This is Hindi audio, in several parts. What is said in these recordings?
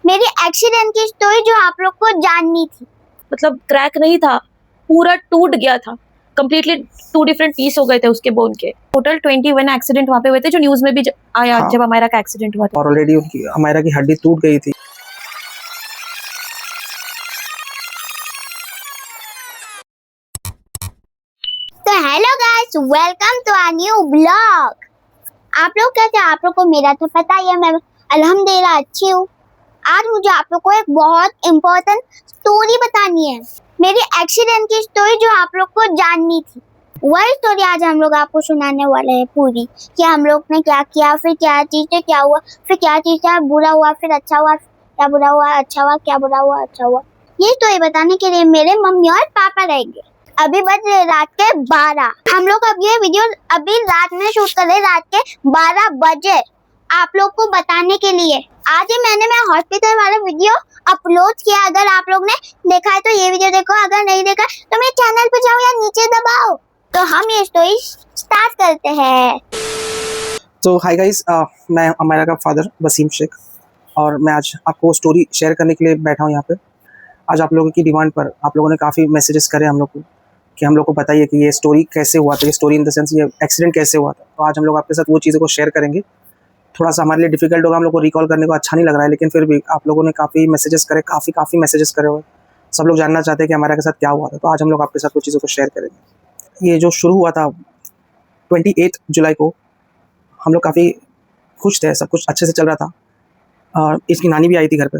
मेरी एक्सीडेंट की स्टोरी जो आप लोग को जाननी थी। मतलब क्रैक नहीं था, पूरा टूट गया था कंप्लीटली। 2 डिफरेंट पीस हो गए थे उसके बोन के। टोटल 21 एक्सीडेंट वहाँ पे हुए थे, जो न्यूज में भी आया हाँ। जब अमायरा का एक्सीडेंट हुआ था। और ऑलरेडी उनकी अमायरा की हड्डी टूट गई थी। तो hello guys, welcome to our new blog. आप लोग कैसे? आप लोग को मेरा तो पता ही है, मैं अल्हम्दुलिल्लाह अच्छी हूँ। आज मुझे आप लोग को एक बहुत इम्पोर्टेंट स्टोरी बतानी है, मेरी एक्सीडेंट की स्टोरी जो आप लोग को जाननी थी। वही स्टोरी आज हम लोग आपको सुनाने वाले हैं पूरी, कि हम लोग ने क्या किया, फिर क्या चीज से क्या हुआ, फिर क्या चीज से बुरा हुआ, फिर अच्छा हुआ, क्या बुरा हुआ, अच्छा हुआ, क्या बुरा हुआ, अच्छा हुआ। ये स्टोरी बताने के लिए मेरे मम्मी और पापा रहेंगे। अभी बज रहे रात के 12। हम लोग अब ये वीडियो अभी रात में शूट कर रहे, रात के 12 बजे आप लोग को बताने के लिए। आज ही मैं हॉस्पिटल वाला वीडियो अपलोड किया। अगर आप लोग ने देखा है तो ये वीडियो देखो, अगर नहीं देखा तो मेरे चैनल पे जाओ या नीचे दबाओ। तो हम ये स्टोरी स्टार्ट करते हैं। तो हाय गाइस, मैं अमायरा का फादर वसीम शेख, और मैं आज आपको स्टोरी शेयर करने के लिए बैठा हूँ यहाँ पे। आज आप लोगों की डिमांड पर आप लोगों ने काफ़ी मैसेजेस करे हम लोग को कि हम लोग को बताइए कि ये स्टोरी कैसे हुआ था, ये स्टोरी इन द सेंस ये एक्सीडेंट कैसे हुआ था। तो आज हम लोग आपके साथ वो चीज़ों को शेयर करेंगे। थोड़ा सा हमारे लिए डिफिकल्ट होगा, हम लोग को रिकॉल करने को अच्छा नहीं लग रहा है, लेकिन फिर भी आप लोगों ने काफ़ी मैसेजेस करे, काफ़ी मैसेजेस करे हुए। सब लोग जानना चाहते हैं कि हमारे साथ क्या हुआ था। तो आज हम लोग आपके साथ वो चीज़ों को शेयर करेंगे। ये जो शुरू हुआ था 28 जुलाई को, हम लोग काफ़ी खुश थे, सब कुछ अच्छे से चल रहा था। इसकी नानी भी आई थी घर पे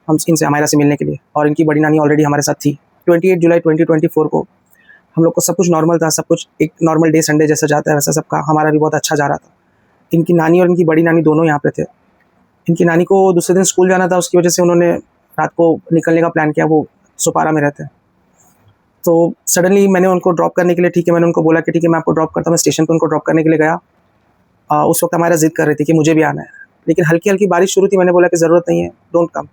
हम इनसे अमायरा से मिलने के लिए, और इनकी बड़ी नानी ऑलरेडी हमारे साथ थी। 28 जुलाई 2024 को हम लोग को सब कुछ नॉर्मल था, सब कुछ एक नॉर्मल डे संडे जैसा जाता है वैसा सबका हमारा भी बहुत अच्छा जा रहा था। इनकी नानी और इनकी बड़ी नानी दोनों यहाँ पे थे। इनकी नानी को दूसरे दिन स्कूल जाना था, उसकी वजह से उन्होंने रात को निकलने का प्लान किया। वो सुपारा में रहते हैं। तो सडनली मैंने उनको ड्रॉप करने के लिए, ठीक है, मैंने उनको बोला कि ठीक है मैं आपको ड्रॉप करता हूँ। मैं स्टेशन पर उनको ड्रॉप करने के लिए गया। उस वक्त हमारा जिद कर रही थी कि मुझे भी आना है, लेकिन हल्की हल्की बारिश शुरू थी। मैंने बोला कि ज़रूरत नहीं है, डोंट कम।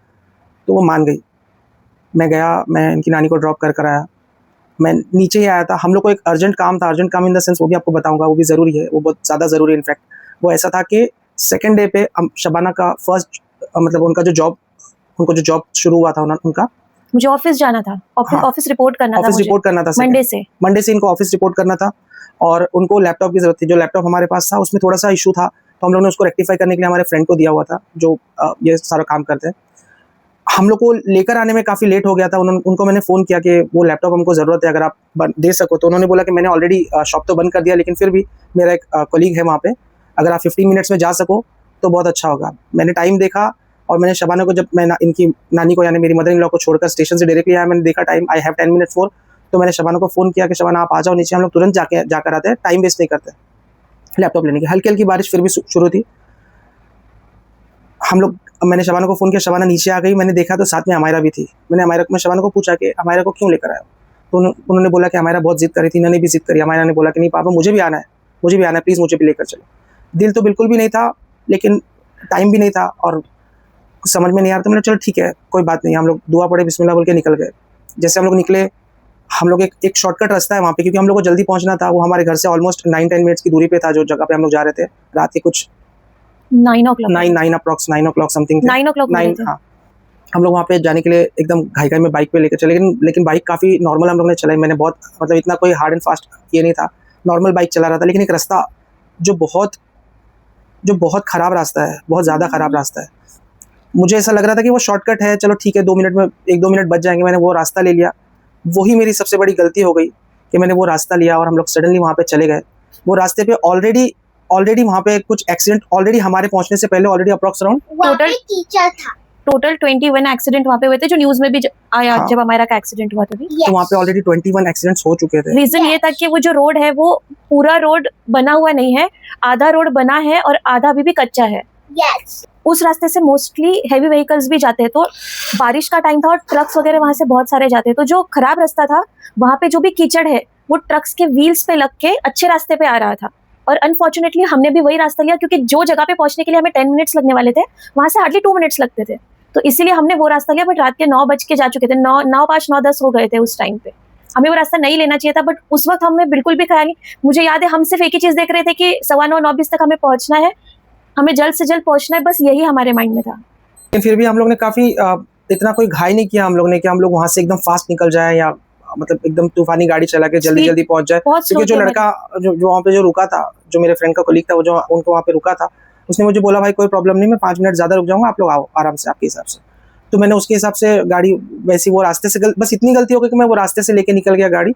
तो वो मान गई। मैं गया, मैं इनकी नानी को ड्रॉप कर आया। मैं नीचे ही आया था। हम लोग को एक अर्जेंट काम था, अर्जेंट काम इन द सेंस वो भी आपको बताऊंगा, वो भी ज़रूरी है, वो बहुत ज़्यादा ज़रूरी है। इनफैक्ट वो ऐसा था कि सेकेंड डे पे शबाना का फर्स्ट मतलब उनका जो जॉब, उनको जो जॉब शुरू हुआ था उनका, मुझे ऑफिस जाना था, ऑफिस रिपोर्ट करना था, ऑफिस रिपोर्ट करना था। मंडे से इनको ऑफिस रिपोर्ट करना था, और उनको लैपटॉप की जरूरत थी। जो लैपटॉप हमारे पास था उसमें थोड़ा सा इशू था, तो हम लोगों ने उसको रेक्टिफाई करने के लिए हमारे फ्रेंड को दिया हुआ था, जो ये सारा काम करते हैं। हम लोग को लेकर आने में काफ़ी लेट हो गया था। उनको मैंने फ़ोन किया कि वो लैपटॉप हमको ज़रूरत है, अगर आप दे सको। तो उन्होंने बोला कि मैंने ऑलरेडी शॉप तो बंद कर दिया, लेकिन फिर भी मेरा एक कलीग है वहाँ पे, अगर आप 15 मिनट्स में जा सको तो बहुत अच्छा होगा। मैंने टाइम देखा, और मैंने शबाना को, जब मैं इनकी नानी को यानी मेरी मदर इन लॉ को छोड़कर स्टेशन से डायरेक्टली आया, मैंने देखा time, I have 10 minutes four. तो मैंने शबाना को फ़ोन किया कि शबाना आप आ जाओ नीचे, हम लोग तुरंत जाकर आते हैं, टाइम वेस्ट नहीं करते लैपटॉप लेने की। हल्की हल्की बारिश फिर भी शुरू थी। मैंने शबाना को फ़ोन किया, शबाना नीचे आ गई। मैंने देखा तो साथ में अमायरा भी थी। मैं शबाना को पूछा कि अमायरा को क्यों लेकर आया। तो उन्होंने बोला कि अमायरा बहुत जिद करी थी, इन्होंने भी जिद करी। अमायरा ने बोला कि नहीं पापा, मुझे भी आना है, प्लीज़ मुझे भी लेकर चलो। दिल तो बिल्कुल भी नहीं था, लेकिन टाइम भी नहीं था और समझ में नहीं आ रहा। तो मैंने चलो ठीक है, कोई बात नहीं। हम लोग दुआ पढ़े, बिस्मिल्लाह बोल के निकल गए। जैसे हम लोग निकले, हम लोग एक शॉर्टकट रास्ता है वहाँ पे, क्योंकि हम लोग को जल्दी पहुँचना था। वो हमारे घर से ऑलमोस्ट 9-10 मिनट्स की दूरी पे था, जो जगह पे हम लोग जा रहे थे। रात के कुछ 9 o'clock समथिंग, 9 o'clock। हाँ। हम लोग वहाँ पे जाने के लिए एकदम घाई में बाइक पे लेकर चले, लेकिन बाइक काफ़ी नॉर्मल हम लोग ने चलाई। मैंने बहुत मतलब इतना कोई हार्ड एंड फास्ट ये नहीं था, नॉर्मल बाइक चला रहा था। लेकिन एक रास्ता जो बहुत ख़राब रास्ता है, बहुत ज़्यादा ख़राब रास्ता है। मुझे ऐसा लग रहा था कि वो शॉर्टकट है, चलो ठीक है 2 मिनट में 1-2 मिनट बच जाएंगे। मैंने वो रास्ता ले लिया। वही मेरी सबसे बड़ी गलती हो गई कि मैंने वो रास्ता लिया, और हम लोग सडनली वहाँ पे चले गए। वो रास्ते पे ऑलरेडी वहाँ पे कुछ एक्सीडेंट, ऑलरेडी हमारे पहुँचने से पहले already approx around total 21 accident वहाँ पे हुए थे, जो न्यूज में भी आया जब अमायरा का एक्सीडेंट हुआ था। तो वहाँ पे ऑलरेडी 21 एक्सीडेंट्स हो चुके थे। रीजन ये था कि वो जो रोड है वो पूरा रोड बना हुआ नहीं है, आधा रोड बना है और आधा अभी भी कच्चा है। उस रास्ते से मोस्टली हैवी व्हीकल्स भी जाते हैं, तो बारिश का टाइम था और ट्रक्स वगैरह वहां से बहुत सारे जाते हैं। तो जो खराब रास्ता था, वहां पे जो भी कीचड़ है वो ट्रक्स के व्हील्स पे लग के अच्छे रास्ते पे आ रहा था। और अनफॉर्चुनेटली हमने भी वही रास्ता लिया, क्योंकि जो जगह पे पहुंचने के लिए हमें 10 मिनट्स लगने वाले थे, वहां से हार्डली 2 मिनट्स लगते थे। तो इसीलिए हमने वो रास्ता लिया। बट रात के 9 बज के जा चुके थे, 9:05, 9:10 हो गए थे उस टाइम पे। हमें वो रास्ता नहीं लेना चाहिए था, बट उस वक्त हमें बिल्कुल भी ख्याल नहीं। मुझे याद है हम सिर्फ एक ही चीज देख रहे थे कि 9:15, 9:20 तक हमें पहुंचना है, हमें जल्द से जल्द पहुंचना है, बस यही हमारे माइंड में था। लेकिन फिर भी हम लोग ने काफ़ी इतना कोई घाई नहीं किया हम लोग ने कि हम लोग वहाँ से एकदम फास्ट निकल जाए या मतलब एकदम तूफानी गाड़ी चला के जल्दी जल्दी पहुंच जाए। बहुत क्योंकि जो slow थे लड़का जो वहाँ पे जो रुका था, जो मेरे फ्रेंड का कोलीग था, वो जो उनको वहाँ पे रुका था, उसने मुझे बोला भाई कोई प्रॉब्लम नहीं, मैं 5 मिनट ज़्यादा रुक जाऊँगा, आप लोग आओ आराम से आपके हिसाब से। तो मैंने उसके हिसाब से गाड़ी वैसी वो रास्ते से बस इतनी गलती हो गई कि मैं वो रास्ते से लेके निकल गया गाड़ी।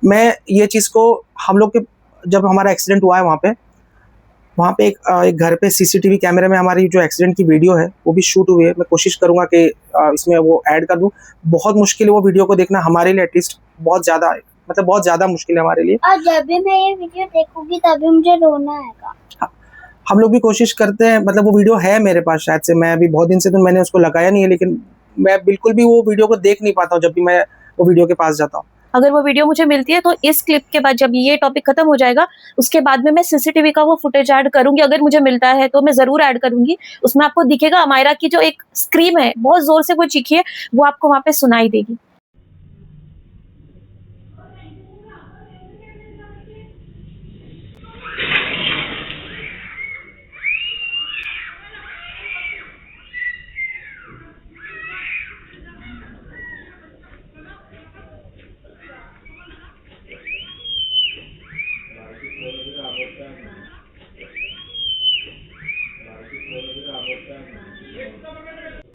मैं ये चीज़ को हम लोग के जब हमारा एक्सीडेंट हुआ है वहाँ पे एक घर पे सीसीटीवी कैमरे में हमारी जो एक्सीडेंट की वीडियो है वो भी शूट हुई है। मैं कोशिश करूँगा कि इसमें वो ऐड कर दूँ। बहुत मुश्किल है वो वीडियो को देखना हमारे लिए, एटलीस्ट बहुत ज़्यादा मतलब बहुत ज़्यादा मुश्किल है हमारे लिए। और जब भी मैं ये वीडियो देखूंगी तभी मुझे रोना आएगा। हम लोग भी कोशिश करते हैं, मतलब वो वीडियो है मेरे पास शायद से, मैं अभी बहुत दिन से तो मैंने उसको लगाया नहीं है, लेकिन मैं बिल्कुल भी वो वीडियो को देख नहीं पाता हूँ जब भी मैं वो वीडियो के पास जाता हूँ। अगर वो वीडियो मुझे मिलती है तो इस क्लिप के बाद जब ये टॉपिक खत्म हो जाएगा उसके बाद में मैं सीसीटीवी का वो फुटेज ऐड करूंगी। अगर मुझे मिलता है तो मैं जरूर ऐड करूंगी। उसमें आपको दिखेगा अमायरा की जो एक स्क्रीम है, बहुत जोर से वो चीखी है, वो आपको वहां पे सुनाई देगी।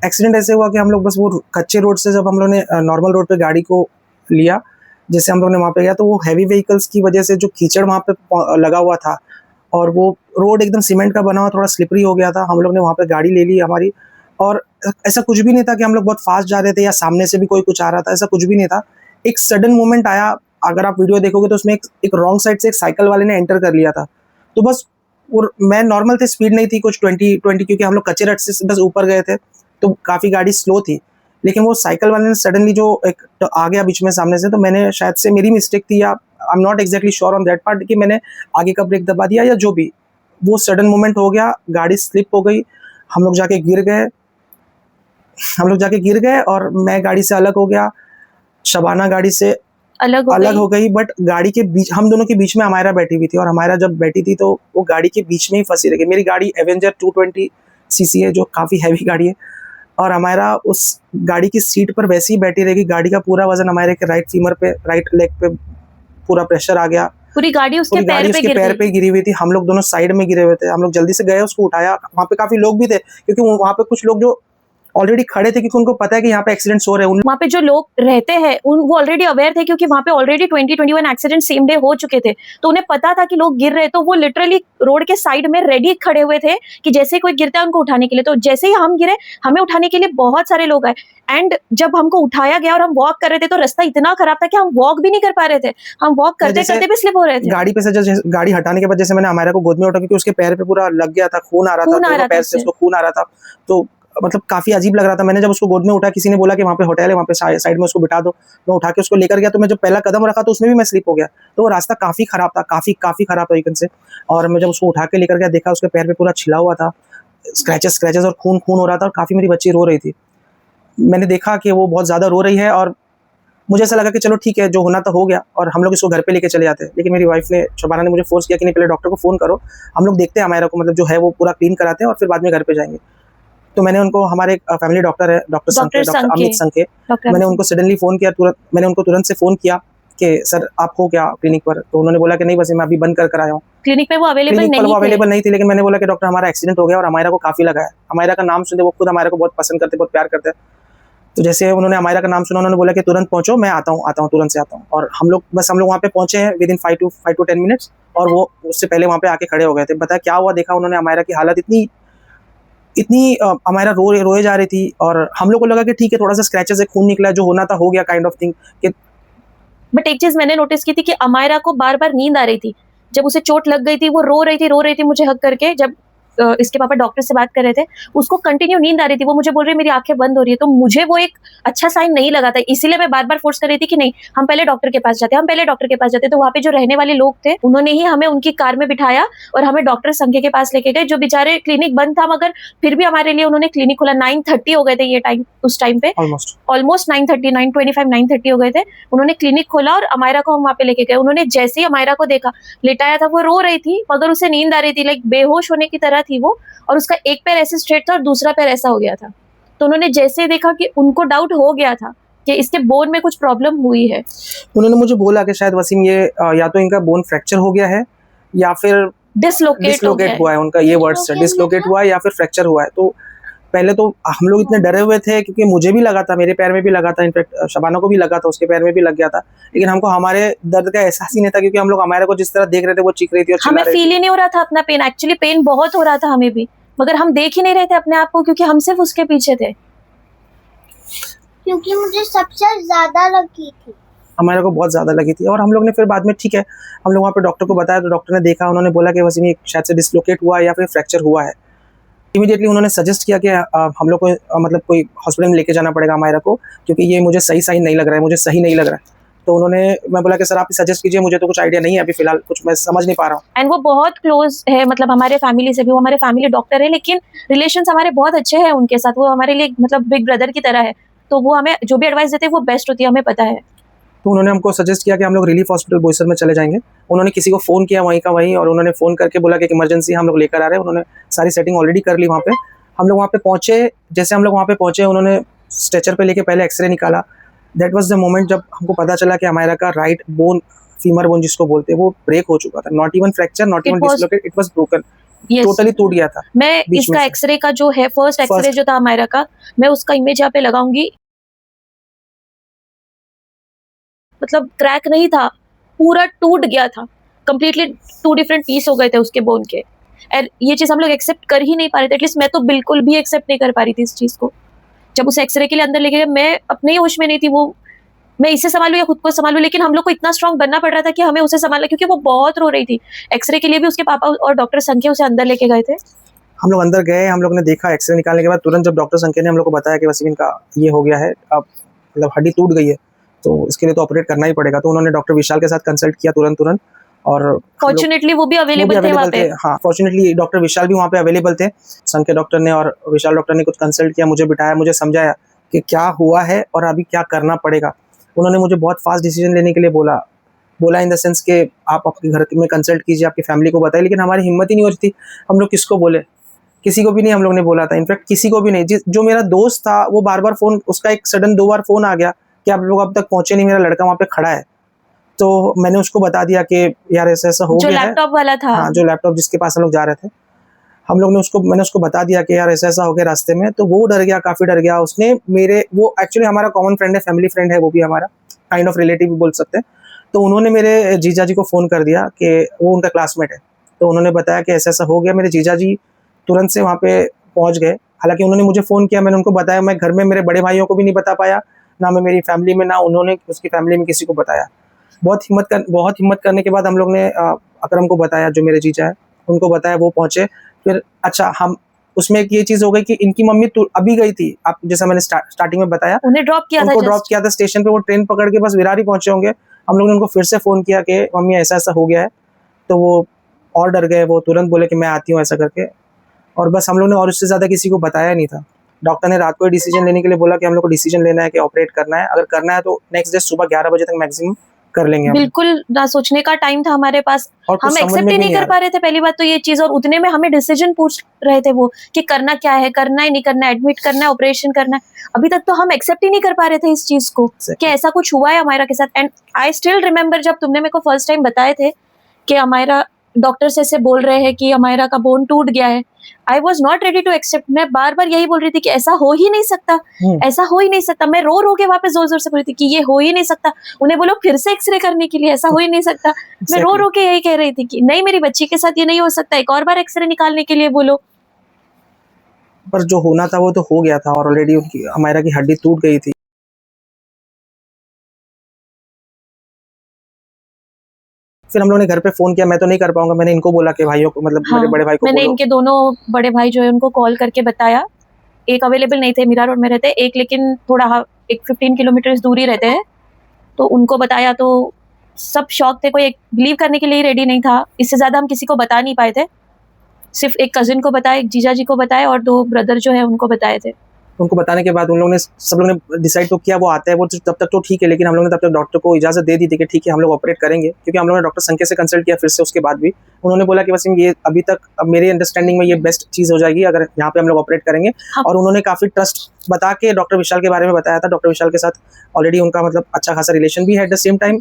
एक्सीडेंट ऐसे हुआ कि हम लोग बस वो कच्चे रोड से जब हम लोग ने नॉर्मल रोड पे गाड़ी को लिया, जैसे हम लोग ने वहाँ पे गया तो वो हैवी व्हीकल्स की वजह से जो कीचड़ वहाँ पे लगा हुआ था और वो रोड एकदम सीमेंट का बना हुआ थोड़ा स्लिपरी हो गया था। हम लोग ने वहाँ पे गाड़ी ले ली हमारी, और ऐसा कुछ भी नहीं था कि हम लोग बहुत फास्ट जा रहे थे या सामने से भी कोई कुछ आ रहा था, ऐसा कुछ भी नहीं था। एक सडन मोमेंट आया, अगर आप वीडियो देखोगे तो उसमें एक रॉन्ग साइड से एक साइकिल वाले ने एंटर कर लिया था। तो बस और मैं नॉर्मल थे, स्पीड नहीं थी कुछ 20 क्योंकि हम लोग कच्चे रास्ते से बस ऊपर गए थे तो काफ़ी गाड़ी स्लो थी। लेकिन वो साइकिल वाले ने सडनली जो एक तो आ गया बीच में सामने से, तो मैंने शायद से मेरी मिस्टेक थी या I am not exactly sure on that part कि मैंने आगे का ब्रेक दबा दिया या जो भी, वो सडन मोमेंट हो गया, गाड़ी स्लिप हो गई, हम लोग जाके गिर गए और मैं गाड़ी से अलग हो गया, शबाना गाड़ी से अलग हो गई। बट गाड़ी के बीच, हम दोनों के बीच में अमायरा बैठी हुई थी और अमायरा जब बैठी थी तो वो गाड़ी के बीच में ही फंसी रही। मेरी गाड़ी एवेंजर 220 सीसी है जो काफ़ी हैवी गाड़ी है, और अमायरा उस गाड़ी की सीट पर वैसे ही बैठी रहेगी। गाड़ी का पूरा वजन अमायरा के राइट फीमर पे, राइट लेग पे पूरा प्रेशर आ गया। पूरी गाड़ी उसके पैर पे गिरी हुई थी, हम लोग दोनों साइड में गिरे हुए थे। हम लोग जल्दी से गए, उसको उठाया। वहाँ पे काफ़ी लोग भी थे क्योंकि वहाँ पे कुछ लोग जो ऑलरेडी खड़े थे क्योंकि उनको पता है कि यहाँ पे एक्सीडेंट्स हो रहे हैं। वहाँ पे जो लोग रहते हैं वो ऑलरेडी अवेयर थे क्योंकि वहाँ पे ऑलरेडी 20-21 एक्सीडेंट सेम डे हो चुके थे, तो उन्हें पता था कि लोग गिर रहे हैं। तो वो लिटरली रोड के साइड में रेडी खड़े हुए थे कि जैसे कोई गिरता है उनको उठाने के लिए। तो जैसे ही हम गिरे, हमें उठाने के लिए बहुत सारे लोग आए, एंड जब हमको उठाया गया और हम वॉक कर रहे थे तो रास्ता इतना खराब था कि हम वॉक भी नहीं कर पा रहे थे, हम वॉक करते करते भी स्लिप हो रहे थे। गाड़ी पे से जैसे गाड़ी हटाने के बाद जैसे मैंने अमायरा को गोद में उठा क्योंकि उसके पैर पे पूरा लग गया था, खून आ रहा था, पैर से उसको खून आ रहा था, तो मतलब काफ़ी अजीब लग रहा था। मैंने जब उसको गोद में उठा, किसी ने बोला कि वहाँ पे होटल है, वहाँ पे साइड में उसको बिठा दो, मैं उठा के उसको लेकर गया। तो मैं जब पहला कदम रखा तो उसमें भी मैं स्लिप हो गया। तो वो रास्ता काफ़ी ख़राब था, काफ़ी ख़राब तरीके से। और मैं जब उसको उठा के लेकर गया, देखा उसके पैर पे पूरा छिला हुआ था, स्क्रैचेस और खून हो रहा था, और काफ़ी मेरी बच्ची रो रही थी। मैंने देखा कि वो बहुत ज़्यादा रो रही है और मुझे ऐसा लगा कि चलो ठीक है, जो होना तो हो गया और हम लोग इसको घर पे लेके चले जाते हैं। लेकिन मेरी वाइफ ने, शबाना ने मुझे फोर्स किया कि नहीं, पहले डॉक्टर को फ़ोन करो, हम लोग देखते हैं अमायरा को, मतलब जो है वो पूरा क्लीन कराते हैं और फिर बाद में घर पे जाएंगे। तो मैंने उनको, हमारे एक फैमिली डॉक्टर है, डॉक्टर अमित संके, मैंने उनको सडनली फ़ोन किया, मैंने उनको तुरंत से फ़ोन किया कि सर आप हो क्या क्लिनिक पर? तो उन्होंने बोला कि नहीं, बस मैं अभी बंद कर आया हूँ। क्लिनिक पे वो अवेलेबल नहीं थी, लेकिन मैंने बोला कि डॉक्टर हमारा एक्सीडेंट हो गया और अमायरा को काफ़ी लगा है। अमायरा का नाम सुनते, वो खुद अमायरा को बहुत पसंद करते, बहुत प्यार करते हैं। तो जैसे उन्होंने अमायरा का नाम सुना, उन्होंने बोला कि तुरंत पहुँचो, मैं आता हूँ, तुरंत से आता हूँ। और हम लोग वहाँ पे पहुँचे हैं विदिन 5 to 10 मिनट्स, और वो उससे पहले वहाँ पे आके खड़े हो गए थे। बताया क्या हुआ, देखा उन्होंने अमायरा की हालत इतनी अमायरा रोए जा रही थी, और हम लोग को लगा कि ठीक है, थोड़ा सा स्क्रैचेस से खून निकला, जो होना था हो गया, काइंड ऑफ थिंग। बट एक चीज मैंने नोटिस की थी कि अमायरा को बार बार नींद आ रही थी। जब उसे चोट लग गई थी वो रो रही थी मुझे हक करके। जब इसके पापा डॉक्टर से बात कर रहे थे, उसको कंटिन्यू नींद आ रही थी, वो मुझे बोल रही है मेरी आंखें बंद हो रही है। तो मुझे वो एक अच्छा साइन नहीं लगा था, इसीलिए मैं बार बार फोर्स कर रही थी कि नहीं, हम पहले डॉक्टर के पास जाते। तो वहाँ पे जो रहने वाले लोग थे उन्होंने ही हमें उनकी कार में बिठाया और हमें डॉक्टर संख्या के पास लेके गए। जो बेचारे, क्लिनिक बंद था मगर फिर भी हमारे लिए उन्होंने क्लिनिक खोला। 9:30 हो गए थे ये टाइम, उस टाइम पे ऑलमोस्ट 9:30, 9:25, 9:30 हो गए थे। उन्होंने क्लिनिक खोला और अमायरा को हम वहाँ पे लेके गए। उन्होंने जैसे ही अमायरा को देखा, लिटाया था, वो रो रही थी मगर उसे नींद आ रही थी, लाइक बेहोश होने की तरह थी वो, और उसका एक पैर ऐसे स्ट्रेट था और दूसरा पैर ऐसा हो गया था। तो उन्होंने जैसे देखा कि उनको डाउट हो गया था कि इसके बोन में कुछ प्रॉब्लम हुई है। उन्होंने मुझे बोला कि शायद वसीम ये या तो इनका बोन फ्रैक्चर हो गया है या फिर डिसलोकेट हुआ है, उनका ये वर्ड्स है, डिसलोकेट हुआ है या फिर फ्रैक्चर हुआ है। तो पहले तो हम लोग इतने डरे हुए थे क्योंकि मुझे भी लगा था, मेरे पैर में भी लगा था, इनफैक्ट शबाना को भी लगा था, उसके पैर में भी लग गया था, लेकिन हमको हमारे दर्द का एहसास ही नहीं था क्योंकि हम लोग हमारे को जिस तरह देख रहे थे वो चीख रही थी और चिल्ला हमें रही फील थी। ही नहीं हो रहा था अपना पेन, एक्चुअली पेन बहुत हो रहा था हमें भी, मगर हम देख ही नहीं रहे थे अपने आप को क्योंकि हम सिर्फ उसके पीछे थे। क्योंकि मुझे सबसे ज्यादा लगी थी, हमारे को बहुत ज्यादा लगी थी। और हम लोग ने फिर बाद में, ठीक है, हम लोग वहाँ पे डॉक्टर को बताया तो डॉक्टर ने देखा, उन्होंने बोला कि वसीम ये शायद से डिसलोकेट हुआ है या फिर फ्रैक्चर हुआ है। इमीडिएटली उन्होंने सजेस्ट किया कि हम लोग को मतलब कोई हॉस्पिटल में लेके जाना पड़ेगा हमारा को, क्योंकि ये मुझे सही नहीं लग रहा है, मुझे सही नहीं लग रहा है। तो उन्होंने, मैं बोला कि सर आप सजेस्ट कीजिए, मुझे तो कुछ आइडिया नहीं है अभी फिलहाल, कुछ मैं समझ नहीं पा रहा हूँ। एंड वो बहुत क्लोज है, मतलब हमारे फैमिली से भी, वो हमारे फैमिली डॉक्टर है, लेकिन रिलेशंस हमारे बहुत अच्छे हैं उनके साथ, वो हमारे लिए मतलब बिग ब्रदर की तरह है, तो वो हमें जो भी एडवाइस देते हैं वो बेस्ट होती है, हमें पता है। तो उन्होंने हमको सजेस्ट किया कि हम लोग रिलीफ हॉस्पिटल बोईसर में चले जाएंगे। उन्होंने किसी को फ़ोन किया वहीं का वहीं, और उन्होंने फ़ोन करके बोला कि इमरजेंसी हम लोग लेकर आ रहे हैं। उन्होंने सारी सेटिंग ऑलरेडी कर ली वहाँ पे। हम लोग वहाँ पे पहुँचे, जैसे हम लोग वहाँ पे पहुँचे उन्होंने स्ट्रेचर पे लेके पहले एक्सरे निकाला। दैट वाज द मोमेंट जब हमको पता चला कि हमारा का राइट बोन, फीमर बोन जिसको बोलते हैं, वो ब्रेक हो चुका था। Not even fracture, not even dislocate, it was broken, totally टूट गया था। मैं बीच में इसका से। एक्सरे का जो है फर्स्ट एक्सरे जो था हमारा का, मैं उसका इमेज यहाँ पे लगाऊंगी। मतलब क्रैक नहीं था, पूरा टूट गया था कंप्लीटली, 2 डिफरेंट पीस हो गए थे उसके बोन के। और ये चीज़ हम लोग एक्सेप्ट कर ही नहीं पा रहे थे, एटलीस्ट मैं तो बिल्कुल भी एक्सेप्ट नहीं कर पा रही थी इस चीज़ को। जब उसे एक्सरे के लिए अंदर लेके गए, मैं अपने ही होश में नहीं थी, वो मैं इसे संभालूं या खुद को संभालूं, लेकिन हम लोग को इतना स्ट्रांग बनना पड़ रहा था कि हमें उसे संभालना, क्योंकि वो बहुत रो रही थी। एक्सरे के लिए भी उसके पापा और डॉक्टर संख्य उसे अंदर लेके गए थे। हम लोग अंदर गए, हम लोग ने देखा एक्सरे निकालने के बाद तुरंत जब डॉक्टर संख्या ने हम लोग को बताया कि वसीम इनका ये हो गया है, अब मतलब हड्डी टूट गई है, तो इसके लिए तो ऑपरेट करना ही पड़ेगा। तो उन्होंने डॉक्टर विशाल के साथ कंसल्ट किया तुरंत, और फॉर्चुनेटली वो भी अवेलेबल थे वहाँ पे। हाँ, फॉर्चुनेटली डॉक्टर विशाल भी वहाँ पे अवेलेबल थे। संख्या डॉक्टर ने और विशाल डॉक्टर ने कुछ कंसल्ट किया, मुझे बिठाया, मुझे समझाया कि क्या हुआ है और अभी क्या करना पड़ेगा। उन्होंने मुझे बहुत फास्ट डिसीजन लेने के लिए बोला इन द सेंस कि आप अपने घर में कंसल्ट कीजिए, आपकी फैमिली को बताइए, लेकिन हमारी हिम्मत ही नहीं हो रही थी। हम लोग किसको बोले, किसी को भी नहीं हम लोग ने बोला था, इनफैक्ट किसी को भी नहीं। जो मेरा दोस्त था वो बार फोन, उसका एक सडन 2 बार फोन आ गया कि आप लोग अब तक पहुंचे नहीं, मेरा लड़का वहाँ पे खड़ा है। तो मैंने उसको बता दिया कि यार ऐसा हो गया है। जो लैपटॉप वाला था, हाँ, जो लैपटॉप जिसके पास हम लोग जा रहे थे, मैंने उसको बता दिया कि यार ऐसा हो गया रास्ते में। तो वो डर गया, काफ़ी डर गया। उसने वो एक्चुअली हमारा कॉमन फ्रेंड है, फैमिली फ्रेंड है, वो भी हमारा काइंड ऑफ रिलेटिव भी बोल सकते हैं। तो उन्होंने मेरे जीजा जी को फ़ोन कर दिया कि वो उनका क्लासमेट है, तो उन्होंने बताया कि ऐसा हो गया। मेरे जीजा जी तुरंत से वहाँ पे पहुँच गए। हालांकि उन्होंने मुझे फ़ोन किया, मैंने उनको बताया। मैं घर में मेरे बड़े भाइयों को भी नहीं बता पाया, ना मैं मेरी फैमिली में, ना उन्होंने उसकी फैमिली में किसी को बताया। बहुत हिम्मत करने के बाद हम लोग ने अकरम को बताया, जो मेरे जीजा है, उनको बताया, वो पहुँचे। फिर अच्छा, हम उसमें एक ये चीज़ हो गई कि इनकी मम्मी तो अभी गई थी, आप जैसा मैंने स्टार्टिंग में बताया, उन्हें ड्रॉप किया था, उनको ड्रॉप किया था स्टेशन पे। वो ट्रेन पकड़ के बस विरार ही पहुंचे होंगे। हम लोग ने उनको फिर से फ़ोन किया कि मम्मी ऐसा हो गया है, तो वो और डर गए। वो तुरंत बोले कि मैं आती हूँ ऐसा करके, और बस हम लोग ने और उससे ज़्यादा किसी को बताया नहीं था। डॉक्टर ने रात को ही डिसीजन लेने के लिए बोला कि हम लोग को डिसीजन लेना है कि ऑपरेट करना है। अगर करना है तो नेक्स्ट डे सुबह 11 बजे तक मैक्सिमम कर लेंगे हम। बिल्कुल ना सोचने का टाइम था हमारे पास, और कुछ हम समझ एक्सेप्ट में ही भी नहीं कर पा रहे थे पहली बात तो ये चीज, और उतने में हमें डिसीजन पूछ रहे थे वो कि करना क्या है, करना है नहीं करना है, एडमिट करना है, ऑपरेशन करना है। अभी तक तो हम एक्सेप्ट ही नहीं कर पा रहे थे इस चीज को कि ऐसा कुछ हुआ है हमारा के साथ। एंड आई स्टिल रिमेम्बर जब तुमने मेरे को फर्स्ट टाइम बताए थे कि हमारा डॉक्टर्स ऐसे बोल रहे हैं कि हमारा का बोन टूट गया है, I was not ready to accept. मैं बार बार यही बोल रही थी कि ऐसा हो ही नहीं सकता, ऐसा हो ही नहीं सकता। मैं रो रो के वहां पे जोर जोर से बोल रही थी कि ये हो ही नहीं सकता। उन्हें बोलो फिर से एक्सरे करने के लिए, ऐसा हो ही नहीं सकता। मैं रो रो के यही कह रही थी कि नहीं, मेरी बच्ची के साथ ये नहीं हो सकता, एक और बार एक्सरे निकालने के लिए बोलो। पर जो होना था वो तो हो गया था, और ऑलरेडी उनकी हमारा की हड्डी टूट गई थी। फिर हम लोगों ने घर पे फोन किया, मैं तो नहीं कर पाऊंगा, मैंने इनको बोला कि भाइयों को, मतलब मेरे बड़े भाई को मैंने इनके दोनों बड़े भाई जो है उनको कॉल करके बताया। एक अवेलेबल नहीं थे, मीरा रोड में रहते, एक लेकिन थोड़ा एक 15 किलोमीटर दूरी रहते हैं। तो उनको बताया तो सब शॉक थे, कोई बिलीव करने के लिए रेडी नहीं था। इससे ज़्यादा हम किसी को बता नहीं पाए थे, सिर्फ एक कजिन को बताया, एक जीजा जी को बताया, और 2 ब्रदर जो है उनको बताए थे। उनको बताने के बाद उन लोगों ने सब लोगों ने डिसाइड तो किया वो आता है वो तब तक तो ठीक है, लेकिन हम लोगों ने तब तक डॉक्टर को इजाज़त दे दी थी कि ठीक है हम लोग ऑपरेट करेंगे, क्योंकि हम लोगों ने डॉक्टर संख्या से कंसल्ट किया फिर से उसके बाद भी उन्होंने बोला कि वसीम ये अभी तक अब मेरे अंडरस्टैंडिंग में ये बेस्ट चीज़ हो जाएगी अगर यहाँ पे हम लोग ऑपरेट करेंगे। हाँ। और उन्होंने काफ़ी ट्रस्ट बता के डॉक्टर विशाल के बारे में बताया था। डॉक्टर विशाल के साथ ऑलरेडी उनका मतलब अच्छा खासा रिलेशन भी है। एट द सेम टाइम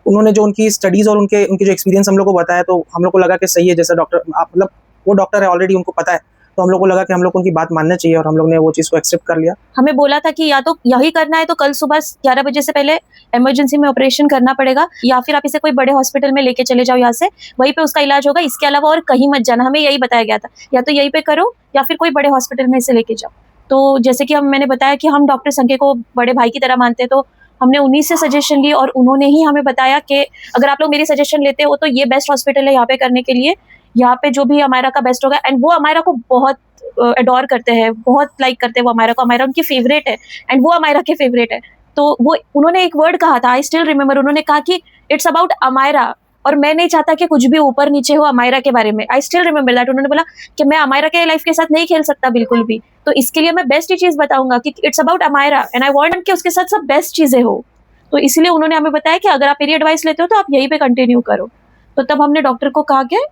उन्होंने जो उनकी स्टडीज़ और उनके जो एक्सपीरियंस हम लोग को बताया तो हम लोग को लगा कि सही है, जैसा डॉक्टर मतलब वो डॉक्टर है ऑलरेडी उनको पता है, तो हम लोग को लगा कि हम लोग को उनकी बात मानना चाहिए और हम लोग ने वो चीज़ को एक्सेप्ट कर लिया। हमें बोला था कि या तो यही करना है तो कल सुबह 11 बजे से पहले इमरजेंसी में ऑपरेशन करना पड़ेगा, या फिर आप इसे कोई बड़े हॉस्पिटल में लेके चले जाओ यहाँ से, वहीं पे उसका इलाज होगा, इसके अलावा और कहीं मत जाना। हमें यही बताया गया था, या तो यहीं पे करो या फिर कोई बड़े हॉस्पिटल में इसे लेके जाओ। तो जैसे कि मैंने बताया कि हम डॉक्टर संख्या को बड़े भाई की तरह मानते हैं, तो हमने उन्हीं से सजेशन ली और उन्होंने ही हमें बताया कि अगर आप लोग मेरी सजेशन लेते हो तो ये बेस्ट हॉस्पिटल है यहाँ पे करने के लिए, यहाँ पे जो भी अमायरा का बेस्ट होगा। एंड वो अमायरा को बहुत अडोर करते हैं, बहुत लाइक करते हैं वो अमायरा को, अमायरा उनकी फेवरेट है एंड वो अमायरा के फेवरेट है। तो वो उन्होंने एक वर्ड कहा था, आई स्टिल रिमेम्बर, उन्होंने कहा कि इट्स अबाउट अमायरा, और मैं नहीं चाहता कि कुछ भी ऊपर नीचे हो अमायरा के बारे में। I still remember that. उन्होंने बोला कि मैं अमायरा के लाइफ के साथ नहीं खेल सकता बिल्कुल भी, तो इसके लिए मैं बेस्ट ही चीज़ बताऊंगा कि it's about Amaira and I want कि उसके साथ सब बेस्ट चीज़ें हो। तो इसलिए उन्होंने हमें बताया कि अगर आप मेरी एडवाइस लेते हो तो आप यहीं पे कंटिन्यू करो। तो तब हमने डॉक्टर को कहा कि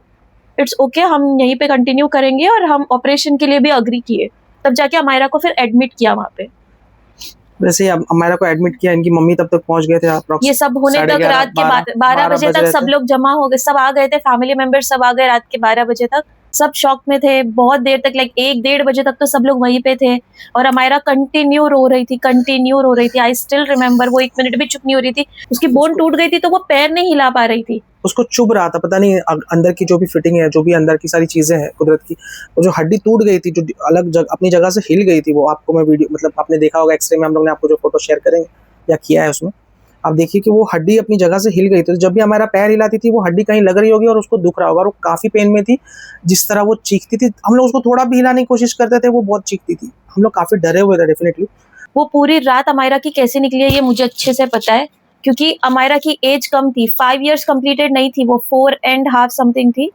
इट्स ओके, हम यहीं पे कंटिन्यू करेंगे, और हम ऑपरेशन के लिए भी अग्री किए। तब जाके अमायरा को फिर एडमिट किया वहाँ पे। वैसे ही अमायरा को एडमिट किया, इनकी मम्मी तब तक पहुंच गए थे ये सब होने तक रात के 12 बजे तक सब लोग जमा हो गए, सब आ गए थे, फैमिली मेंबर्स सब आ गए रात के 12 बजे तक। सब शॉक में थे बहुत देर तक, लाइक 1-1.5 बजे तक तो सब लोग वहीं पे थे, और अमायरा कंटिन्यू रो रही थी। आई स्टिल रिमेम्बर, वो 1 मिनट भी चुप नहीं हो रही थी। उसकी बोन टूट गई थी तो वो पैर नहीं हिला पा रही थी, उसको चुभ रहा था, पता नहीं अंदर की जो भी फिटिंग है, जो भी अंदर की सारी चीजें हैं कुदरत की, वो जो हड्डी टूट गई थी, जो अलग अपनी जगह से हिल गई थी, वो आपको मैं वीडियो मतलब आपने देखा होगा एक्सरे में, हम लोग ने आपको जो फोटो शेयर करेंगे या किया है उसमें आप देखिए कि वो हड्डी अपनी जगह से हिल गई थी। तो जब भी हमारा पैर हिलाती थी वो हड्डी कहीं लग रही होगी और उसको दुख रहा होगा, और वो काफी पेन में थी। जिस तरह वो चीखती थी, हम लोग उसको थोड़ा भी हिलाने की कोशिश करते थे, वो बहुत चीखती थी। हम लोग काफी डरे हुए थे डेफिनेटली। वो पूरी रात अमायरा की कैसे निकली है ये मुझे अच्छे से पता है, क्योंकि अमायरा की एज कम थी, 5 इयर्स कंप्लीटेड नहीं थी, वो 4.5 समथिंग थी।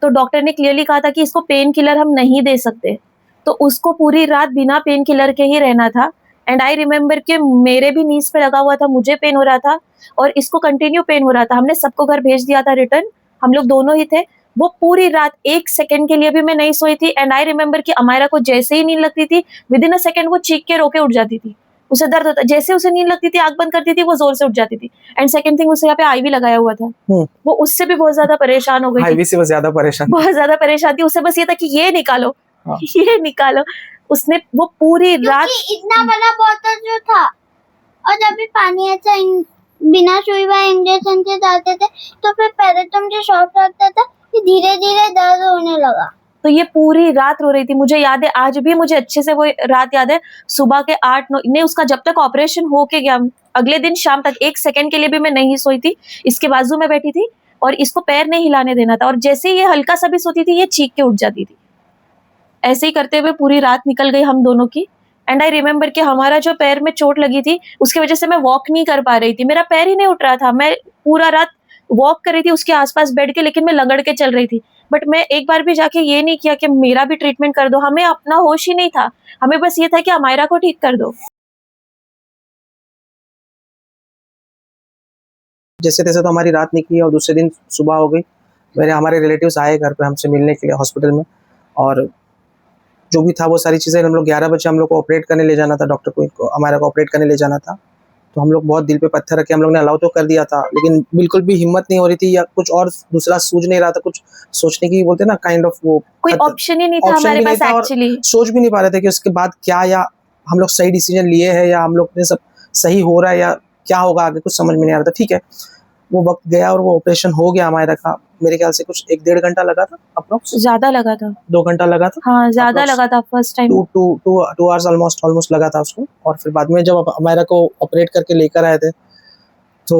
तो डॉक्टर ने क्लियरली कहा था कि इसको पेन किलर हम नहीं दे सकते, तो उसको पूरी रात बिना पेन किलर के ही रहना था। एंड आई रिमेम्बर कि मेरे भी नीज पे लगा हुआ था, मुझे पेन हो रहा था और इसको कंटिन्यू पेन हो रहा था। हमने सबको घर भेज दिया था रिटर्न, हम लोग दोनों ही थे। वो पूरी रात 1 सेकंड के लिए भी मैं नहीं सोई थी। एंड आई रिमेम्बर कि अमायरा को जैसे ही नींद लगती थी, विदिन अ सेकंड वो चीख के रोके उठ जाती थी, उसे दर्द होता, जैसे उसे नींद लगती थी, आंख बंद करती थी, वो जोर से उठ जाती थी। एंड सेकंड थिंग, उसे यहाँ पे आईवी लगाया हुआ था, वो उससे भी बहुत ज्यादा परेशान हो गई थी, आईवी से बहुत ज्यादा परेशान थी। उसे बस ये था कि ये निकालो, हाँ। ये निकालो। उसने वो पूरी रात, इतना बड़ा बोतल जो था, और जब भी पानी ऐसा बिना सुई व इंजेक्शन से डालते थे तो फिर पहले तो मुझे शॉक लगता था, फिर धीरे धीरे दर्द होने लगा। तो ये पूरी रात रो रही थी। मुझे याद है, आज भी मुझे अच्छे से वो रात याद है। सुबह के 8-9 ने उसका जब तक ऑपरेशन होके गया, अगले दिन शाम तक 1 सेकंड के लिए भी मैं नहीं सोई थी। इसके बाजू में बैठी थी और इसको पैर नहीं हिलाने देना था, और जैसे ही ये हल्का सा भी सोती थी ये चीख के उठ जाती थी। ऐसे ही करते हुए पूरी रात निकल गई हम दोनों की। एंड आई रिमेम्बर कि हमारा जो पैर में चोट लगी थी उसकी वजह से मैं वॉक नहीं कर पा रही थी, मेरा पैर ही नहीं उठ रहा था। मैं पूरा रात वॉक कर रही थी उसके आसपास बैठ के, लेकिन मैं लगड़ के चल रही थी। बट मैं एक बार भी जाके ये नहीं किया कि मेरा भी ट्रीटमेंट कर दो, हमें अपना होश ही नहीं था, हमें बस ये था कि अमायरा को ठीक कर दो। जैसे तैसे तो हमारी रात निकली और दूसरे दिन सुबह हो गई। हमारे रिलेटिव्स आए घर पे हमसे मिलने के लिए हॉस्पिटल में, और जो भी था वो सारी चीज़ें हम लोग 11 बजे हम लोग को ऑपरेट करने ले जाना था, डॉक्टर को हमारा को ऑपरेट करने ले जाना था। तो हम लोग बहुत दिल पे पत्थर रखे, हम लोग ने अलाउ तो कर दिया था, लेकिन बिल्कुल भी हिम्मत नहीं हो रही थी, या कुछ और दूसरा सूझ नहीं रहा था, कुछ सोचने की बोलते ना काइंड ऑफ, वो कोई ऑप्शन ही नहीं था हमारे पास एक्चुअली। सोच भी नहीं पा रहे थे कि उसके बाद क्या, या हम लोग सही डिसीजन लिए है, या हम लोग ने सब सही हो रहा है, या क्या होगा आगे, कुछ समझ में नहीं आ रहा था। ठीक है, वो वक्त गया और वो ऑपरेशन हो गया अमायरा का। मेरे ख्याल से कुछ 1-1.5 घंटा लगा था अप्रोक्स, ज्यादा लगा था, 2 घंटा लगा था, हाँ ज्यादा लगा था। फर्स्ट टाइम 2 आवर्स ऑलमोस्ट लगा था उसको। और फिर बाद में जब अमायरा को ऑपरेट करके लेकर आए थे तो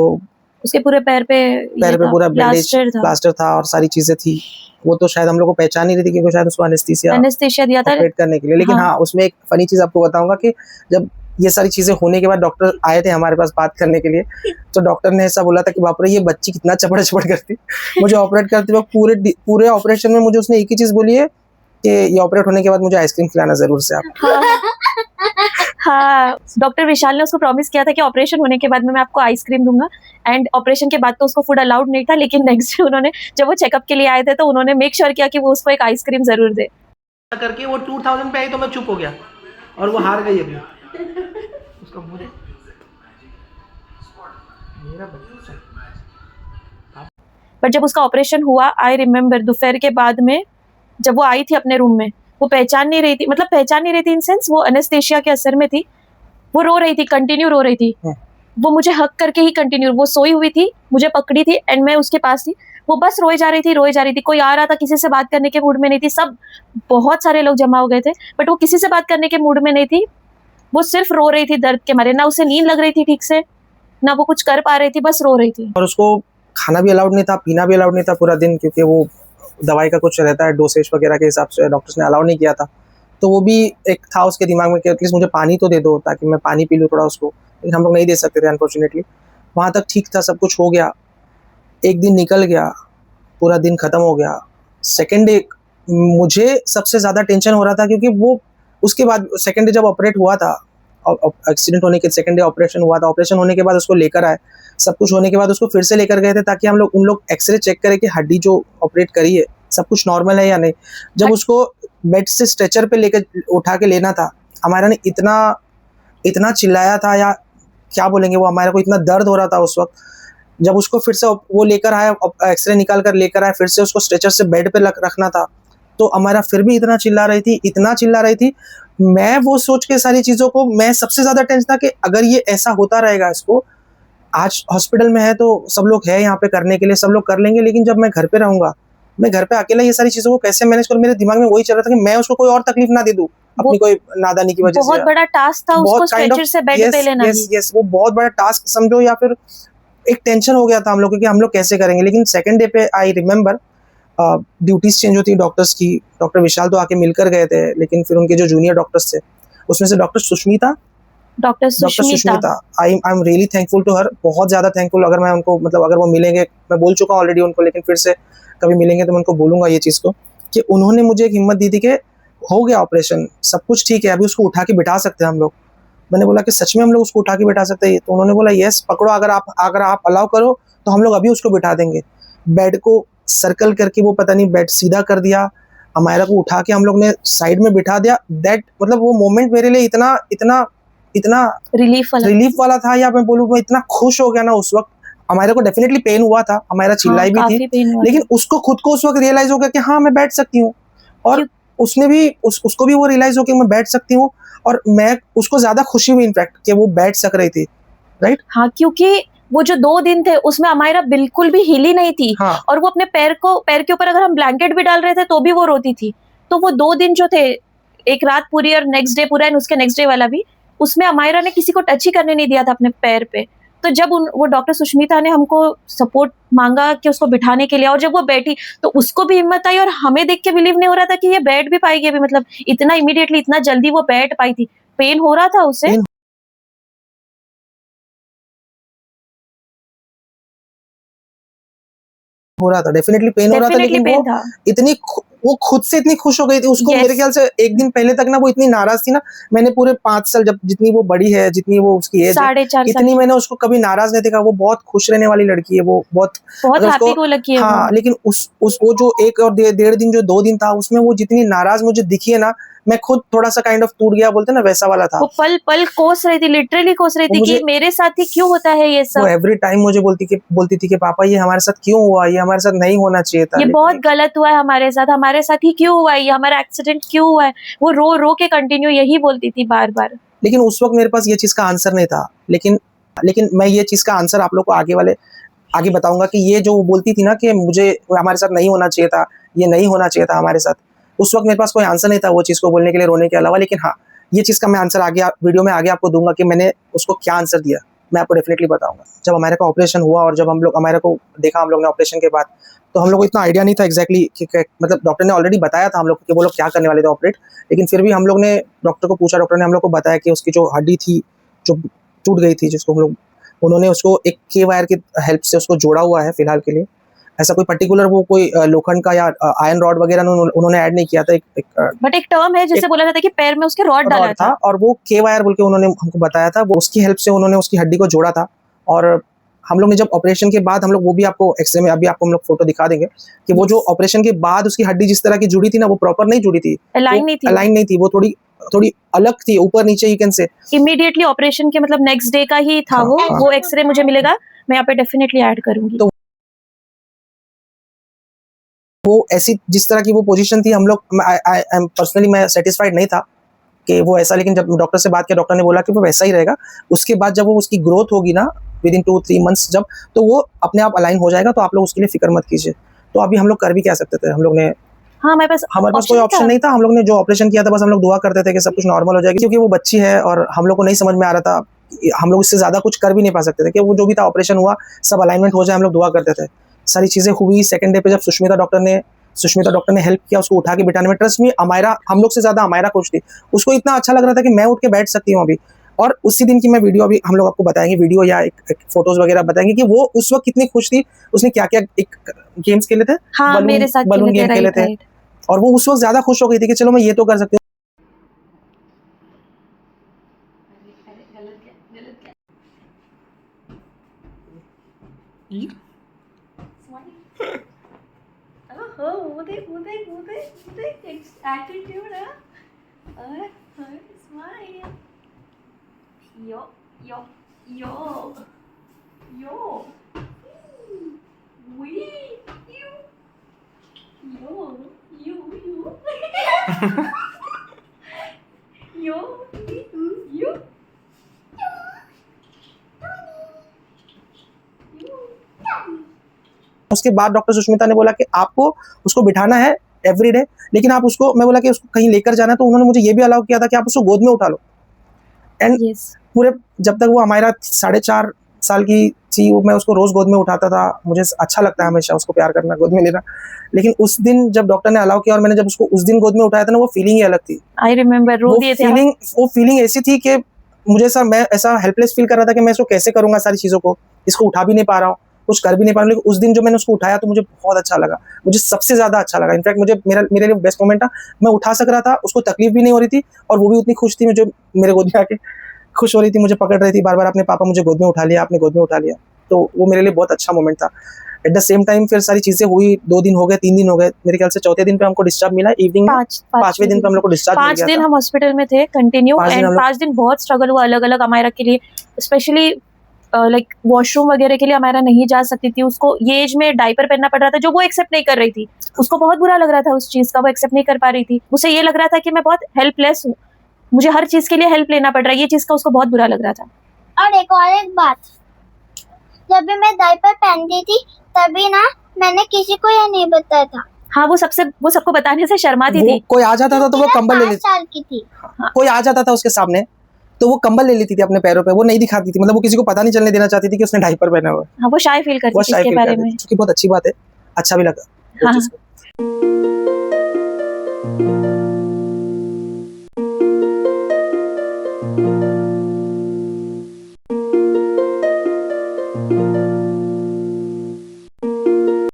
उसके पूरे पैर पे पूरा प्लास्टर था और सारी चीजें थी। वो तो शायद हम लोग को पहचान ही रही थी, क्योंकि शायद उसको एनेस्थीसिया दिया था ऑपरेट करने के लिए। लेकिन हाँ, उसमें एक फनी चीज आपको बताऊंगा कि जब ये सारी चीजें होने के बाद डॉक्टर आए थे हमारे पास बात करने के लिए, तो डॉक्टर ने ऐसा बोला था कि बाप रे ये बच्ची कितना चपड़ करती। मुझे ऑपरेट करते वक्त पूरे ऑपरेशन में मुझे उसने एक ही चीज बोली है कि ये ऑपरेट होने के बाद मुझे आइसक्रीम खिलाना जरूर से आप। हाँ, डॉक्टर विशाल ने उसको प्रॉमिस किया था कि ऑपरेशन होने के बाद में मैं आपको आइसक्रीम दूंगा, एंड ऑपरेशन के बाद तो उसको फूड अलाउड नहीं था, लेकिन नेक्स्ट डे उन्होंने, जब वो चेकअप के लिए आए थे, तो उन्होंने मेक श्योर किया कि वो उसको एक आइसक्रीम जरूर दे। करके वो 2000 पे आई तो मैं चुप हो गया और वो हार गई अभी। उसका मुझे मेरा बच्चा बट जब उसका ऑपरेशन हुआ, आई रिमेम्बर दोपहर के बाद में जब वो आई थी अपने रूम में, वो पहचान नहीं रही थी, मतलब पहचान नहीं रही थी इन सेंस, वो एनेस्थेशिया के असर में थी, वो रो रही थी, कंटिन्यू रो रही थी। वो मुझे हक करके ही कंटिन्यू, वो सोई हुई थी, मुझे पकड़ी थी एंड मैं उसके पास थी, वो बस रोए जा रही थी, रोए जा रही थी। कोई आ रहा था, किसी से बात करने के मूड में नहीं थी, सब बहुत सारे लोग जमा हो गए थे, बट वो किसी से बात करने के मूड में नहीं थी, वो सिर्फ रो रही थी दर्द के मारे। ना उसे नींद लग रही थी ठीक से, ना वो कुछ कर पा रही थी, बस रो रही थी। और उसको खाना भी अलाउड नहीं था, पीना भी अलाउड नहीं था पूरा दिन, क्योंकि वो दवाई का कुछ रहता है, डोसेज वगैरह के हिसाब से डॉक्टर्स ने अलाउ नहीं किया था। तो वो भी एक था उसके दिमाग में कि एटलीस्ट मुझे पानी तो दे दो ताकि मैं पानी पी लूँ थोड़ा उसको, लेकिन हम लोग नहीं दे सकते थे अनफॉर्चुनेटली। वहाँ तक ठीक था, सब कुछ हो गया। एक दिन निकल गया, पूरा दिन ख़त्म हो गया। सेकेंड डे मुझे सबसे ज़्यादा टेंशन हो रहा था, क्योंकि वो उसके बाद सेकेंड डे जब ऑपरेट हुआ था, एक्सीडेंट होने के सेकेंड डे ऑपरेशन हुआ था, ऑपरेशन होने के बाद उसको लेकर आए, सब कुछ होने के बाद उसको फिर से लेकर गए थे ताकि हम लोग उन लोग एक्सरे चेक करें कि हड्डी जो ऑपरेट करी है सब कुछ नॉर्मल है या नहीं। जब उसको बेड से स्ट्रेचर पे लेकर उठा के लेना था, हमारा ने इतना इतना चिल्लाया था, या क्या बोलेंगे, वो हमारे को इतना दर्द हो रहा था उस वक्त। जब उसको फिर से वो लेकर आया, एक्सरे निकाल कर लेकर आया, फिर से उसको स्ट्रेचर से बेड पे रखना था, तो हमारा फिर भी इतना चिल्ला रही थी, इतना चिल्ला रही थी। मैं वो सोच के सारी चीज़ों को, मैं सबसे ज़्यादा टेंशन था कि अगर ये ऐसा होता रहेगा, इसको आज हॉस्पिटल में है तो सब लोग है यहाँ पे करने के लिए, सब लोग कर लेंगे, लेकिन जब मैं घर पे रहूँगा, मैं घर पे अकेला ये सारी चीज़ों को कैसे मैनेज करूँ। मेरे दिमाग में वही चल रहा था कि मैं उसको कोई और तकलीफ ना दे दूँ अपनी कोई नादानी की वजह से। बहुत बड़ा टास्क था उसको स्ट्रेचर से बेड पे लेना। यस, वो बहुत बड़ा टास्क समझो, या फिर एक टेंशन हो गया था हम लोग कि हम लोग कैसे करेंगे। लेकिन सेकंड डे पे आई रिमेम्बर ड्यूटीज चेंज होती डॉक्टर्स की। डॉक्टर विशाल तो आके मिलकर गए थे, लेकिन फिर उनके जो जूनियर डॉक्टर्स थे, उसमें से doctor Sushmita, I am really thankful to her, बहुत ज़्यादा थैंकफुल। अगर मैं उनको, मतलब अगर वो मिलेंगे, मैं बोल चुका हूँ ऑलरेडी उनको, लेकिन फिर से कभी मिलेंगे तो मैं उनको बोलूँगा ये चीज़ को, कि उन्होंने मुझे एक हिम्मत दी थी कि हो गया ऑपरेशन, सब कुछ ठीक है, अभी उसको उठा के बिठा सकते हैं हम लोग। मैंने बोला कि सच में हम लोग उसको उठा के बिठा सकते हैं? तो उन्होंने बोला यस, पकड़ो, अगर आप अलाउ करो तो हम लोग अभी उसको बिठा देंगे। बेड को सर्कल करके, वो पता नहीं बेड सीधा कर दिया, अमायरा को उठा के हम लोग ने साइड में बिठा दिया। दैट, मतलब वो मोमेंट मेरे लिए इतना इतना इतना रिलीफ वाला था, या मैं बोलूँ मैं इतना खुश हो गया ना उस वक्त। अमायरा को डेफिनेटली पेन हुआ था, अमायरा चिल्लाई भी थी, लेकिन उसको खुद को उस वक्त रियलाइज हो गया कि हाँ मैं बैठ सकती हूँ, और उसने भी उसको भी वो रियलाइज हो कि मैं बैठ सकती हूँ, और मैं उसको ज्यादा खुशी हुई इनफैक्ट कि वो बैठ सक रही थी, राइट। हाँ, क्योंकि वो जो 2 दिन थे उसमें अमायरा बिल्कुल भी हिली नहीं थी। हाँ। और वो अपने पैर के ऊपर अगर हम ब्लैंकेट भी डाल रहे थे तो भी वो रोती थी। तो वो 2 दिन जो थे, एक रात पूरी और नेक्स्ट डे पूरा, एंड उसके नेक्स्ट डे वाला भी, उसमें अमायरा ने किसी को टच ही करने नहीं दिया था अपने पैर पे। तो जब वो डॉक्टर सुष्मिता ने हमको सपोर्ट मांगा कि उसको बिठाने के लिए, और जब वो बैठी तो उसको भी हिम्मत आई, और हमें देख के बिलीव नहीं हो रहा था कि ये बैठ भी पाएगी अभी, मतलब इतना इमीडिएटली, इतना जल्दी वो बैठ पाई थी। पेन हो रहा था उसे, हो रहा था, डेफिनेटली पेन हो रहा था, लेकिन वो खुद से इतनी खुश हो गई थी। उसको मेरे ख्याल से एक दिन पहले तक ना वो इतनी नाराज थी ना, मैंने पूरे 5 साल, जब जितनी वो बड़ी है, जितनी वो उसकी एज है, इतनी मैंने उसको कभी नाराज नहीं देखा। वो बहुत खुश रहने वाली लड़की है, वो बहुत हैप्पी गो लकी है। हाँ, लेकिन वो जो 1 और 1.5 दिन, जो 2 दिन था, उसमें वो जितनी नाराज मुझे दिखी है ना, मैं खुद थोड़ा सा काइंड ऑफ टूट गया, बोलते ना, वैसा वाला था। वो पल पल कोस रही थी, लिटरली कोस रही थी कि मेरे साथ ही क्यों होता है ये सब। वो एवरी टाइम मुझे बोलती थी कि पापा ये हमारे साथ क्यों हुआ, ये हमारे साथ नहीं होना चाहिए था, ये बहुत गलत हुआ है हमारे साथ ही क्यों हुआ है, ये हमारा एक्सीडेंट क्यों हुआ है। वो रो रो के कंटिन्यू यही बोलती थी बार बार। लेकिन उस वक्त मेरे पास ये चीज का आंसर नहीं था, लेकिन मैं ये चीज का आंसर आप लोग को आगे बताऊंगा, कि ये जो वो बोलती थी ना कि मुझे हमारे साथ नहीं होना चाहिए था, ये नहीं होना चाहिए था हमारे साथ, उस वक्त मेरे पास कोई आंसर नहीं था वो चीज़ को बोलने के लिए, रोने के अलावा। लेकिन हाँ, ये चीज़ का मैं आंसर आगे वीडियो में आगे आपको दूंगा कि मैंने उसको क्या आंसर दिया, मैं आपको डेफिनेटली बताऊंगा। जब अमायरा का ऑपरेशन हुआ और जब अमायरा को देखा हम लोग ने ऑपरेशन के बाद, तो हम लोग को इतना आइडिया नहीं था एग्जैक्टली कि मतलब डॉक्टर ने ऑलरेडी बताया था हम लोग कि वो लोग क्या करने वाले थे ऑपरेट, लेकिन फिर भी हम लोग ने डॉक्टर को पूछा, डॉक्टर ने हम लोग को बताया कि उसकी जो हड्डी थी जो टूट गई थी, जिसको उन्होंने उसको एक के वायर की हेल्प से उसको जोड़ा हुआ है फिलहाल के लिए, ऐसा कोई पर्टिकुलर वो कोई लोखंड का या आयरन रॉड वगैरह उन्होंने ऐड नहीं किया था। बट एक टर्म है जिससे बोला जाता है कि पैर में उसके रॉड डाला था और वो के वायर बोल के उन्होंने हमको बताया था, वो उसकी हेल्प से उन्होंने उसकी हड्डी को जोड़ा था। और हम लोग ने जब ऑपरेशन के बाद, हम लोग वो भी आपको एक्सरे में अभी आपको हम लोग फोटो दिखा देंगे कि वो जो ऑपरेशन के बाद उसकी हड्डी जिस तरह की जुड़ी थी ना, वो प्रॉपर नहीं जुड़ी थी, अलाइन नहीं थी, वो थोड़ी अलग थी, ऊपर नीचे you can say. Immediately operation के मतलब नेक्स्ट डे का ही था। वो एक्सरे मुझे मिलेगा, मैं यहाँ पे डेफिनेटली ऐड करूंगी। तो वो ऐसी जिस तरह की वो पोजीशन थी, हम लोग पर्सनली मैं सेटिस्फाइड नहीं था कि वो ऐसा, लेकिन जब डॉक्टर से बात किया, डॉक्टर ने बोला कि वो वैसा ही रहेगा। उसके बाद जब वो उसकी ग्रोथ होगी ना विद इन 2-3 मंथ्स जब, तो वो अपने आप अलाइन हो जाएगा। तो आप लोग उसके लिए फिक्र मत कीजिए। तो अभी हम लोग कर भी क्या सकते थे, हम लोग ने हमारे पास कोई ऑप्शन नहीं था। हम लोग ने जो ऑपरेशन किया था, बस हम लोग दुआ करते थे कि सब कुछ नॉर्मल हो जाएगी, क्योंकि वो बच्ची है और हम लोग को नहीं समझ में आ रहा था, हम लोग इससे ज्यादा कुछ कर भी नहीं पा सकते थे कि वो जो भी था ऑपरेशन हुआ, सब अलाइनमेंट हो जाए, हम लोग दुआ करते थे। सारी चीजें हुई। सेकंड डे पे जब सुष्मिता डॉक्टर ने हेल्प किया उसको उठा के बिठाने में। ट्रस्ट में अमायरा हम लोग से ज्यादा अमायरा खुश थी। उसको इतना अच्छा लग रहा था कि मैं उठ के बैठ सकती हूँ अभी। और उसी दिन की मैं वीडियो अभी हम लोग आपको बताएंगे, वीडियो या एक फोटोज वगैरह बताएंगे कि वो उस वक्त कितनी खुश थी। उसने क्या क्या एक गेम्स खेले थे, बलून गेम खेले थे, और वो उस वक्त ज्यादा खुश हो गई थी कि चलो मैं ये तो कर सकती हूँ। एटीट्यूड है। Smile. Yo yo yo yo we you yo you you yo you उसके बाद डॉक्टर सुष्मिता ने बोला कि आपको उसको बिठाना है एवरीडे, लेकिन आप उसको, मैं बोला कि उसको कहीं लेकर जाना है, तो उन्होंने मुझे ये भी अलाउ किया था कि आप उसको गोद में उठा लो। एंड पूरे जब तक वो हमारा 4.5 साल की थी, मैं उसको रोज गोद में उठाता था। मुझे अच्छा लगता है हमेशा उसको प्यार करना, गोद में लेना। लेकिन उस दिन जब डॉक्टर ने अलाउ किया और मैंने जब उसको उस दिन गोद में उठाया था ना, वो फीलिंग ही अलग थी। आई रिमेम्बर, रो दिए थे। वो फीलिंग ऐसी थी कि मैं ऐसा हेल्पलेस फील कर रहा था कि मैं इसको कैसे करूंगा सारी चीजों को, इसको उठा भी नहीं पा रहा हूँ, कुछ कर भी नहीं पा रहा हूँ। लेकिन उस दिन जो मैंने उसको उठाया तो मुझे बहुत अच्छा लगा, मुझे सबसे ज्यादा अच्छा लगा। इनफैक्ट मुझे मेरे लिए बेस्ट मोमेंट था। मैं उठा सक रहा था, उसको तकलीफ भी नहीं हो रही थी, और वो भी उतनी खुश थी, मुझे मेरे गोद में आके खुश हो रही थी, मुझे पकड़ रही थी बार बार, अपने पापा मुझे गोद में उठा लिया, आपने गोद में उठा लिया। तो वो मेरे लिए बहुत अच्छा मोमेंट था। एट द सेम टाइम फिर सारी चीजें हुई, 2 दिन हो गए, 3 दिन हो गए, मेरे ख्याल से चौथे दिन पे हमको डिस्चार्ज मिला इवनिंग में। 5वें दिन पे हम लोग को डिस्चार्ज मिल गया था। 5 दिन हम हॉस्पिटल में थे कंटिन्यू, एंड 5 दिन बहुत स्ट्रगल हुआ अलग अलग अमायरा के लिए, स्पेशली लाइक वॉशरूम वगैरह के लिए अमायरा नहीं जा सकती थी। उसको ये एज में डायपर पहनना पड़ रहा था, जो वो एक्सेप्ट नहीं कर रही थी। उसको बहुत बुरा लग रहा था उस चीज का, वो एक्सेप्ट नहीं कर पा रही थी। उसे ये लग रहा था कि मैं बहुत हेल्पलेस हूँ, मुझे हर चीज के लिए हेल्प लेना पड़ रहा है, ये चीज का उसको बहुत बुरा लग रहा था। और एक बात, जब भी मैं डायपर पहनती थी तभी ना मैंने किसी को ये नहीं बताया था। हाँ, वो सबको बताने से शर्माती थी। कोई आ जाता था तो वो कंबल ले लेती, 5 साल की थी। कोई आ जाता था उसके सामने तो वो कंबल ले लेती थी अपने पैरों पे, वो नहीं दिखाती थी, मतलब वो किसी को पता नहीं चलने देना चाहती थी कि उसने डायपर पहना हुआ है। हाँ, वो शाय फील करती थी इसके बारे में, क्योंकि बहुत अच्छी बात है, अच्छा भी लगा। हाँ।